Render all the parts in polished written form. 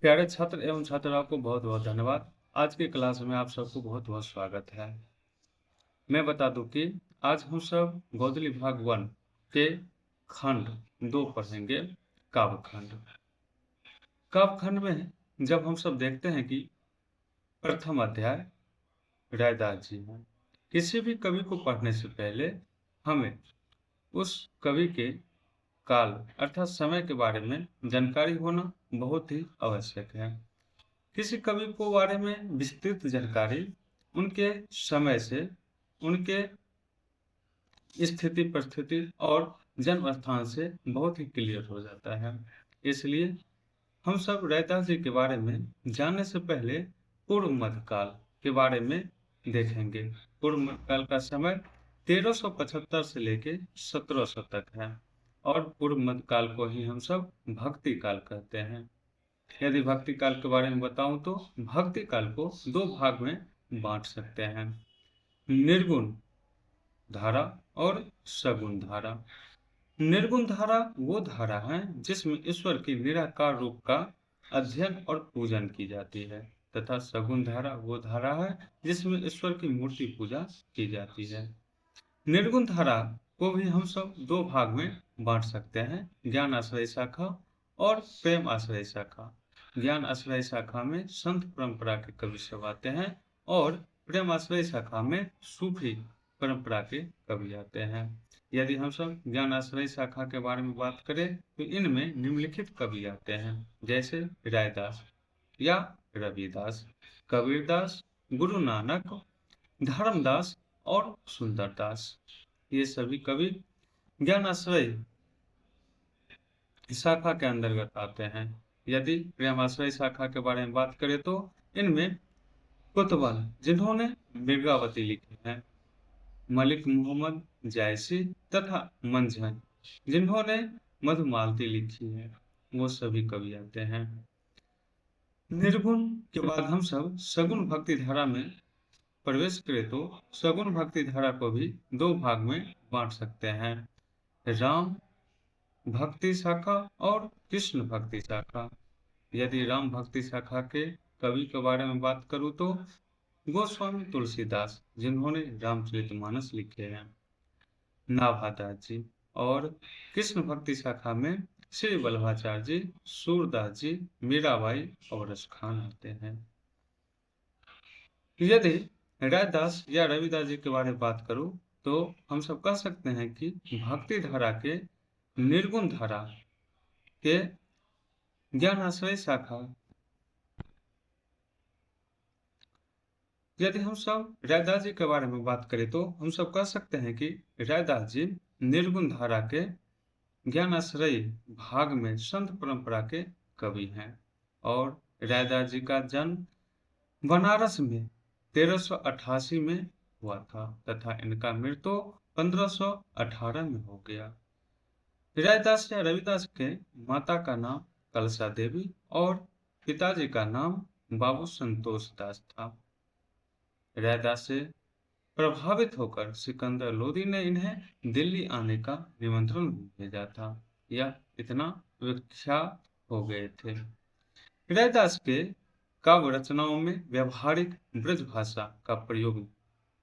प्यारे छात्र एवं छात्राओं को बहुत बहुत धन्यवाद। आज की क्लास में आप सबको बहुत बहुत स्वागत है। मैं बता दूं कि आज हम सब गोदली भाग 1 के खंड 2 पढ़ेंगे। काव्य खंड। काव्य खंड में जब हम सब देखते हैं कि प्रथम अध्याय रैदास जी हैं। किसी भी कवि को पढ़ने से पहले हमें उस कवि के काल अर्थात समय के बारे में जानकारी होना बहुत ही आवश्यक है। किसी कवि को बारे में विस्तृत जानकारी उनके समय से, उनके स्थिति परिस्थिति और जन्म स्थान से बहुत ही क्लियर हो जाता है। इसलिए हम सब रैदास जी के बारे में जानने से पहले पूर्व मध्यकाल के बारे में देखेंगे। पूर्व मध्यकाल का समय 1375 से लेके 1700 तक है और पूर्व मध्यकाल को ही हम सब भक्ति काल कहते हैं। यदि भक्ति काल के बारे में बताऊं तो भक्ति काल को दो भाग में बांट सकते हैं, निर्गुण धारा और सगुण धारा। निर्गुण धारा वो धारा है जिसमें ईश्वर की निराकार रूप का अध्ययन और पूजन की जाती है, तथा सगुण धारा वो धारा है जिसमें ईश्वर की मूर्ति पूजा की जाती है। निर्गुण धारा को भी हम सब दो भाग में बांट सकते हैं, ज्ञान आश्रय शाखा और प्रेम आश्रय शाखा। ज्ञान आश्रय शाखा में संत परंपरा के कवि सब आते हैं और प्रेम आश्रय शाखा में सूफी परंपरा के कवि आते हैं। यदि हम सब ज्ञान आश्रय शाखा के बारे में बात करें तो इनमें निम्नलिखित कवि आते हैं, जैसे रैदास या रविदास, कबीरदास, गुरु नानक, धर्मदास और सुंदरदास। ये सभी कवि ज्ञान आश्रय शाखा के अंतर्गत आते हैं। यदि प्रेमाश्रय शाखा के बारे में बात करें तो इनमें कुतुबल जिन्होंने मिर्गावती लिखी है, मलिक मोहम्मद जायसी तथा मंझन जिन्होंने मधुमालती लिखी है, वो सभी कवि आते हैं। निर्गुण के बाद हम सब सगुण भक्ति धारा में प्रवेश करें तो सगुण भक्ति धारा को भी दो भाग में बांट सकते हैं, राम भक्ति शाखा और कृष्ण भक्ति शाखा। यदि राम भक्ति शाखा के कवि के बारे में बात करूं तो गोस्वामी तुलसीदास जिन्होंने रामचरितमानस लिखे हैं, नाभादास जी, और कृष्ण भक्ति शाखा में श्री वल्लभाचार्य जी, सूरदास जी, मीराबाई और रस खान आते हैं। यदि रैदास या रविदास जी के बारे में बात करूं तो हम सब कह सकते हैं कि भक्ति धारा के निर्गुण धारा के ज्ञान आश्रय शाखा। यदि हम सब रैदास जी के बारे में बात करें तो हम सब कह सकते हैं कि रैदास जी निर्गुण धारा के ज्ञान आश्रय भाग में संत परंपरा के कवि हैं और रैदास जी का जन्म बनारस में 1388 में हुआ था तथा इनका मृत्यु 1518 में हो गया। रैदास या रविदास के माता का नाम कलसा देवी और पिताजी का नाम बाबू संतोष दास था। रैदास से प्रभावित होकर सिकंदर लोदी ने इन्हें दिल्ली आने का निमंत्रण भेजा था। यह इतना विख्यात हो गए थे। रैदास के काव्य रचनाओं में व्यवहारिक ब्रज भाषा का प्रयोग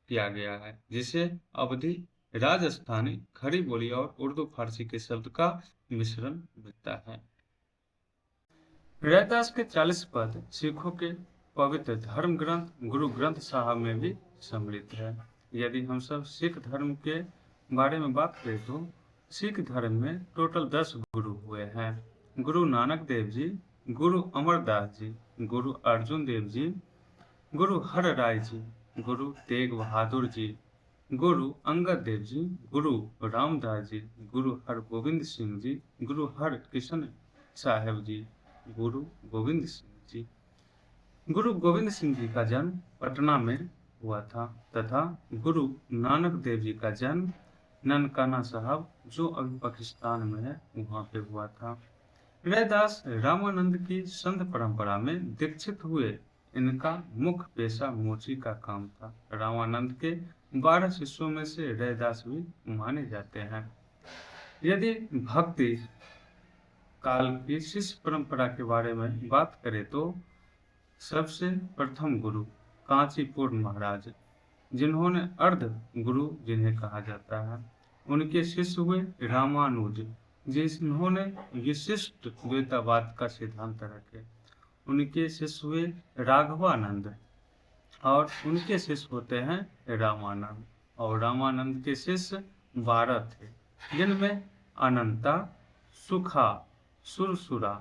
किया गया है, जिसे अवधी, राजस्थानी, खड़ी बोली और उर्दू फारसी के शब्द का मिश्रण मिलता है। रैदास के 40 पद सिखों के पवित्र धर्म ग्रंथ गुरु ग्रंथ साहब में भी सम्मिलित है। यदि हम सब सिख धर्म के बारे में बात करें तो सिख धर्म में टोटल 10 गुरु हुए हैं। गुरु नानक देव जी, गुरु अमरदास जी, गुरु अर्जुन देव जी, गुरु हर राय जी, गुरु तेग बहादुर जी, गुरु अंगद देव जी, गुरु रामदास जी, गुरु हरगोविंद सिंह जी, गुरु हर कृष्ण साहेब जी, गुरु गोविंद सिंह जी। गुरु गोविंद सिंह जी का जन्म पटना में हुआ था तथा गुरु नानक देव जी का जन्म ननकाना साहब, जो अभी पाकिस्तान में है, वहां पे हुआ था। रैदास रामानंद की संत परंपरा में दीक्षित हुए। इनका मुख्य पेशा मोची का काम था। रामानंद के 12 शिष्यों में से रैदास भी माने जाते हैं। यदि भक्ति काल की शिष्य परंपरा के बारे में बात करें तो सबसे प्रथम गुरु कांचीपुर महाराज, जिन्होंने अर्ध गुरु जिन्हें कहा जाता है, उनके शिष्य हुए रामानुज, जिन्होंने विशिष्ट द्वैतवाद का सिद्धांत रखे। उनके शिष्य हुए राघवानंद और उनके शिष्य होते हैं रामानंद, और रामानंद के शिष्य 12 थे, जिनमें अनंता, सुखा, सुरसुरा,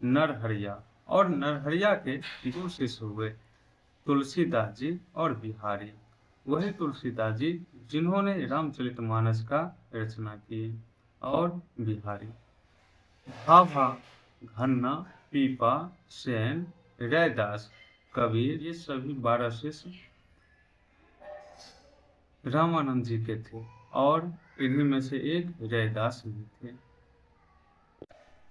नरहरिया, और नरहरिया के 2 शिष्य हुए तुलसीदास जी और बिहारी। वही तुलसीदास जी जिन्होंने रामचरितमानस का रचना की, और बिहारी भाभा, घन्ना, पीपा, सेन, रैदास, कबीर, ये सभी 12 शिष्य रामानंद जी के थे, और इन्हीं में से एक रैदास भी थे।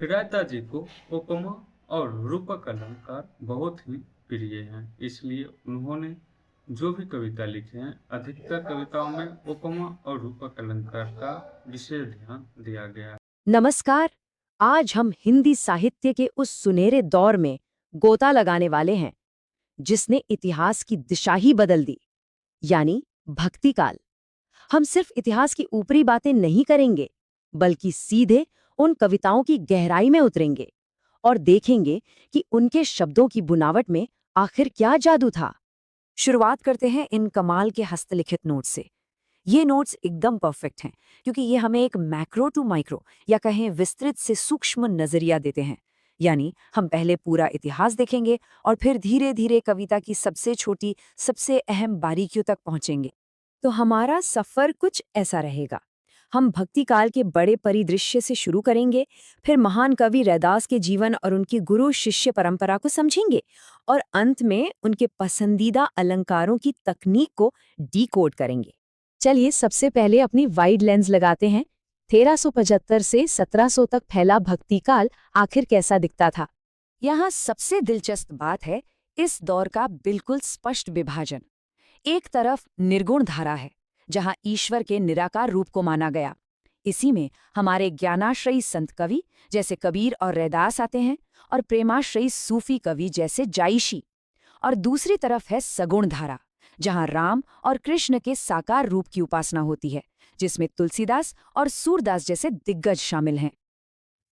रैदास जी को उपमा और रूपक अलंकार बहुत ही प्रिय हैं, इसलिए उन्होंने जो भी कविता लिखे हैं, अधिकतर कविताओं में उपमा और रूपक अलंकार का विशेष ध्यान दिया गया है। नमस्कार। आज हम हिंदी साहित्य के उस सुनहरे दौर में गोता लगाने वाले हैं जिसने इतिहास की दिशा ही बदल दी, यानी भक्ति काल। हम सिर्फ इतिहास की ऊपरी बातें नहीं करेंगे, बल्कि सीधे उन कविताओं की गहराई में उतरेंगे और देखेंगे कि उनके शब्दों की बुनावट में आखिर क्या जादू था। शुरुआत करते हैं इन कमाल के हस्तलिखित नोट से। ये नोट्स एकदम परफेक्ट हैं क्योंकि ये हमें एक मैक्रो टू माइक्रो या कहें विस्तृत से सूक्ष्म नजरिया देते हैं। यानी हम पहले पूरा इतिहास देखेंगे और फिर धीरे धीरे कविता की सबसे छोटी, सबसे अहम बारीकियों तक पहुंचेंगे। तो हमारा सफर कुछ ऐसा रहेगा। हम भक्ति काल के बड़े परिदृश्य से शुरू करेंगे, फिर महान कवि रैदास के जीवन और उनकी गुरु शिष्य परंपरा को समझेंगे, और अंत में उनके पसंदीदा अलंकारों की तकनीक को डीकोड करेंगे। चलिए सबसे पहले अपनी वाइड लेंस लगाते हैं। 1375 से 1700 तक फैला भक्ति काल आखिर कैसा दिखता था? यहाँ सबसे दिलचस्प बात है इस दौर का बिल्कुल स्पष्ट विभाजन। एक तरफ निर्गुण धारा है, जहाँ ईश्वर के निराकार रूप को माना गया। इसी में हमारे ज्ञानाश्रयी संत कवि जैसे कबीर और रैदास आते हैं, और प्रेमाश्रयी सूफी कवि जैसे जायशी। और दूसरी तरफ है सगुण धारा, जहां राम और कृष्ण के साकार रूप की उपासना होती है, जिसमें तुलसीदास और सूरदास जैसे दिग्गज शामिल हैं।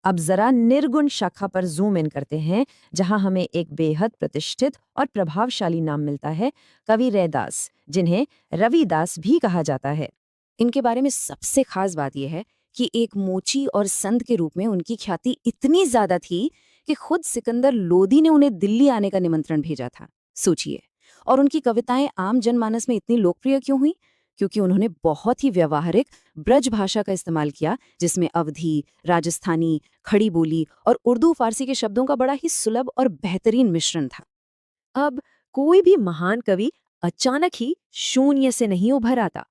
अब जरा निर्गुण शाखा पर जूम इन करते हैं, जहां हमें एक बेहद प्रतिष्ठित और प्रभावशाली नाम मिलता है, कवि रैदास, जिन्हें रविदास भी कहा जाता है। इनके बारे में सबसे खास बात यह है कि एक मोची और संत के रूप में उनकी ख्याति इतनी ज्यादा थी कि खुद सिकंदर लोदी ने उन्हें दिल्ली आने का निमंत्रण भेजा था। सोचिए। और उनकी कविताएं आम जनमानस में इतनी लोकप्रिय क्यों हुई? क्योंकि उन्होंने बहुत ही व्यवहारिक ब्रज भाषा का इस्तेमाल किया, जिसमें अवधी, राजस्थानी, खड़ी बोली और उर्दू फारसी के शब्दों का बड़ा ही सुलभ और बेहतरीन मिश्रण था। अब कोई भी महान कवि अचानक ही शून्य से नहीं उभर आता।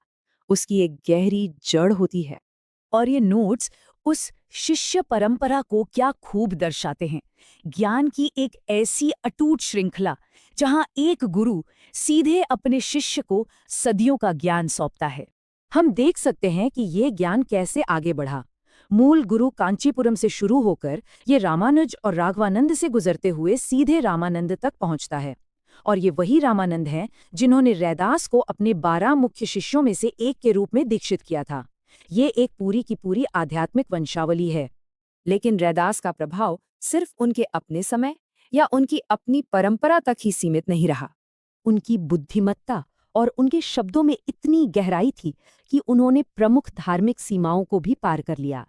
उसकी एक गहरी जड़ होती है। और ये नोट्स उस शिष्य परंपरा को क्या खूब दर्शाते हैं। ज्ञान की एक ऐसी अटूट श्रृंखला, जहां एक गुरु सीधे अपने शिष्य को सदियों का ज्ञान सौंपता है। हम देख सकते हैं कि ये ज्ञान कैसे आगे बढ़ा। मूल गुरु कांचीपुरम से शुरू होकर ये रामानुज और राघवानंद से गुजरते हुए सीधे रामानंद तक पहुंचता है। और ये वही रामानंद हैं जिन्होंने रैदास को अपने 12 मुख्य शिष्यों में से एक के रूप में दीक्षित किया था। ये एक पूरी की पूरी आध्यात्मिक वंशावली है। लेकिन रैदास का प्रभाव सिर्फ उनके अपने समय या उनकी अपनी परंपरा तक ही सीमित नहीं रहा। उनकी बुद्धिमत्ता और उनके शब्दों में इतनी गहराई थी कि उन्होंने प्रमुख धार्मिक सीमाओं को भी पार कर लिया।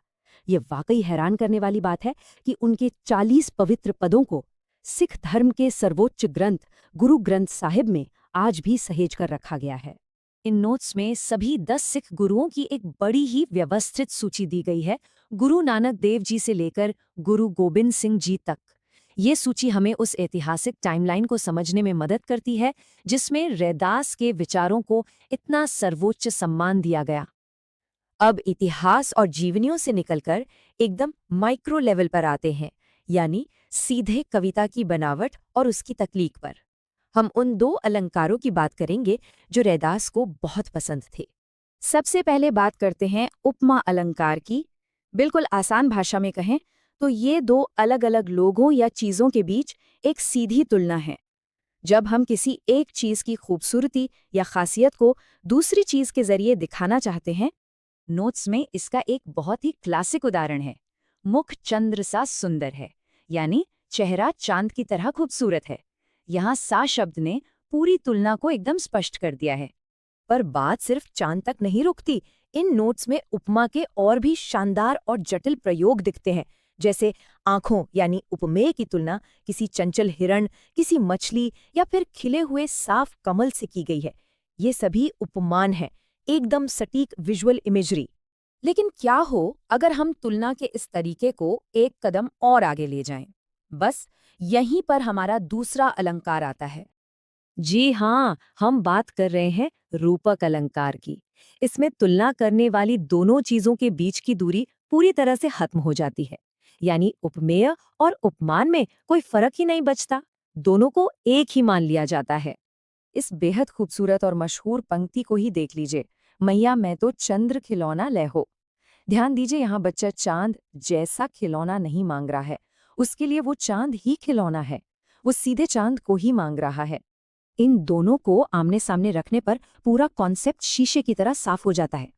ये वाकई हैरान करने वाली बात है कि उनके 40 पवित्र पदों को सिख धर्म के सर्वोच्च ग्रंथ गुरु ग्रंथ साहिब में आज भी सहेज कर रखा गया है। इन नोट्स में सभी 10 सिख गुरुओं की एक बड़ी ही व्यवस्थित सूची दी गई है, गुरु नानक देव जी से लेकर गुरु गोबिंद सिंह जी तक। ये सूची हमें उस ऐतिहासिक टाइमलाइन को समझने में मदद करती है जिसमें रैदास के विचारों को इतना सर्वोच्च सम्मान दिया गया। अब इतिहास और जीवनियों से निकलकर एकदम माइक्रो लेवल पर आते हैं, यानी सीधे कविता की बनावट और उसकी तकलीक पर। हम उन 2 अलंकारों की बात करेंगे जो रैदास को बहुत पसंद थे। सबसे पहले बात करते हैं उपमा अलंकार की। बिल्कुल आसान भाषा में कहें तो ये दो अलग-अलग लोगों या चीजों के बीच एक सीधी तुलना है। जब हम किसी एक चीज की खूबसूरती या खासियत को दूसरी चीज के जरिए दिखाना चाहते हैं, नोट्स में इसका एक बहुत ही क्लासिक उदाहरण है। मुख चंद्र सा सुंदर है, यानी चेहरा चांद की तरह खूबसूरत है। यहाँ सा शब्द ने पूरी तुलना को एकदम स्पष्ट कर दिया है। पर बात सिर्फ चांद तक नहीं रुकती। इन नोट्स में उपमा के और भी शानदार और जटिल प्रयोग दिखते हैं, जैसे आंखों यानी उपमेय की तुलना किसी चंचल हिरण, किसी मछली या फिर खिले हुए साफ कमल से की गई है। ये सभी उपमान हैं, एकदम सटीक विजुअल इमेजरी। लेकिन क्या हो अगर हम तुलना के इस तरीके को एक कदम और आगे ले जाएं? बस यहीं पर हमारा दूसरा अलंकार आता है। जी हाँ, हम बात कर रहे हैं रूपक अलंकार की। इसमें तुलना करने वाली दोनों चीजों के बीच की दूरी पूरी तरह से खत्म हो जाती है। यानी उपमेय और उपमान में कोई फर्क ही नहीं बचता, दोनों को एक ही मान लिया जाता है। इस बेहद खूबसूरत और मशहूर पंक्ति को ही देख लीजिए, मैया मैं तो चंद्र खिलौना ले हो। ध्यान दीजिए, यहाँ बच्चा चांद जैसा खिलौना नहीं मांग रहा है, उसके लिए वो चांद ही खिलौना है। वो सीधे चांद को ही मांग रहा है। इन दोनों को आमने सामने रखने पर पूरा कॉन्सेप्ट शीशे की तरह साफ हो जाता है।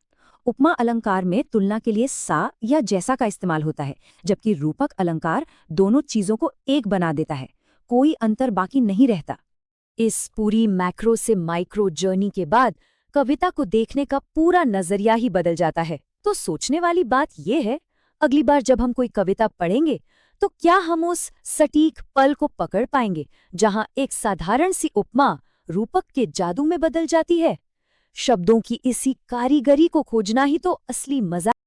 उपमा अलंकार में तुलना के लिए सा या जैसा का इस्तेमाल होता है, जबकि रूपक अलंकार दोनों चीजों को एक बना देता है, कोई अंतर बाकी नहीं रहता। इस पूरी मैक्रो से माइक्रो जर्नी के बाद कविता को देखने का पूरा नजरिया ही बदल जाता है। तो सोचने वाली बात यह है, अगली बार जब हम कोई कविता पढ़ेंगे तो क्या हम उस सटीक पल को पकड़ पाएंगे जहां एक साधारण सी उपमा रूपक के जादू में बदल जाती है? शब्दों की इसी कारीगरी को खोजना ही तो असली मजा